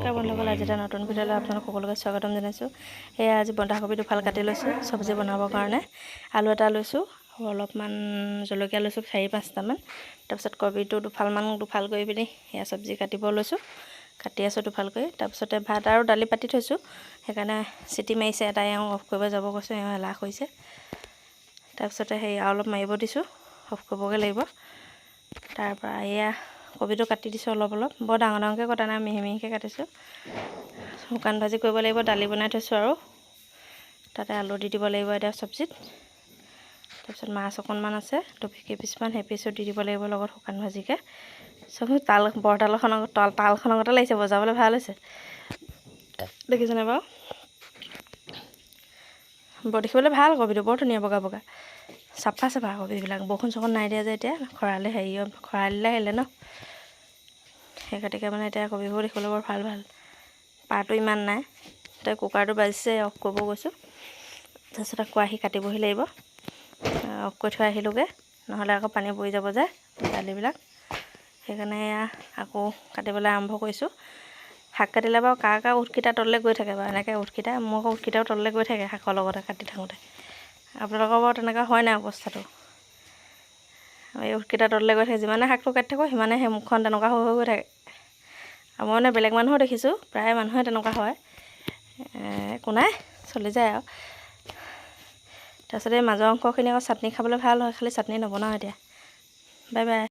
নমস্কাৰ বন্ধুসকল, আজি এটা নতুন ভিডিঅ'লৈ আপোনালোক সকলোকে স্বাগতম জনাইছোঁ। এয়া আজি বন্ধাকবি দুফাল কাটি লৈছোঁ চব্জি বনাবৰ কাৰণে। আলু এটা লৈছোঁ, অলপমান জলকীয়া লৈছোঁ 4-5টামান। তাৰপিছত কবিটো দুফাল কৰি পিনি এয়া চব্জি কাটিব লৈছোঁ, কাটি আছোঁ দুফালকৈ। তাৰপিছতে ভাত আৰু দালি পাতি থৈছোঁ, সেইকাৰণে চিটি মাৰিছে, এটাই অফ কৰিব যাব কৈছোঁ, এলাহ কৰিছে। তাৰপিছতে সেই অলপ মাৰিব দিছোঁ, অফ কৰিবগৈ লাগিব। তাৰপৰা এয়া কবিটো কাটি দিছোঁ অলপ বৰ ডাঙৰ ডাঙৰকৈ কটা নাই, মিহি মিহিকৈ কাটিছোঁ। শুকান ভাজি কৰিব লাগিব, দালি বনাই থৈছোঁ আৰু তাতে আলু দি দিব লাগিব এতিয়া চব্জিত। তাৰপিছত মাছ অকণমান আছে, কেইপিচমান সেই পিচো দি দিব লাগিব লগত শুকান ভাজিকৈ। চব তালখনৰ আগতে লাগিছে, বজাবলৈ ভাল হৈছে, দেখিছেনে বাৰু? দেখিবলৈ ভাল, কবিটো বৰ ধুনীয়া বগা বগা, চাফা কবিবিলাক। বৰষুণ নাই দিয়া যে এতিয়া, খৰালিলে আহিলে ন, সেই গতিকে মানে এতিয়া কবিবোৰ দেখিবলৈ বৰ ভাল। পাতটো ইমান নাই। এতিয়া কুকাৰটো বাজিছে, অফ কৰিব গৈছোঁ। তাৰপিছত আকৌ আহি কাটিবহি লাগিব, অফ কৰি থৈ আহিলোঁগৈ, নহ'লে আকৌ পানী পৰি যাব যে দালিবিলাক। সেইকাৰণে আকৌ কাটিবলৈ আৰম্ভ কৰিছোঁ। শাক কাটিলে বাৰু কাৰ উঠকেইটা তললৈ গৈ থাকে বাৰু, এনেকৈ উঠকেইটা মোৰ আকৌ উঠকেইটাও তললৈ গৈ থাকে শাকৰ লগতে কাটি থাকোঁতে। আপোনালোকৰ বাৰু তেনেকুৱা হয় নাই অৱস্থাটো? এই উঠকেইটা তললৈ গৈ থাকে, যিমানে শাকটো কাটি থাকোঁ সিমানে সেই মুখখন তেনেকুৱা হৈ গৈ থাকে। মই মানে বেলেগ মানুহো দেখিছোঁ, প্ৰায় মানুহে তেনেকুৱা হয়। একো নাই, চলি যায় আৰু। তাৰপিছত এই মাজৰ অংশখিনি আকৌ চাটনি খাবলৈ ভাল হয়, খালি চাটনি নবনাওঁ এতিয়া। Bye bye.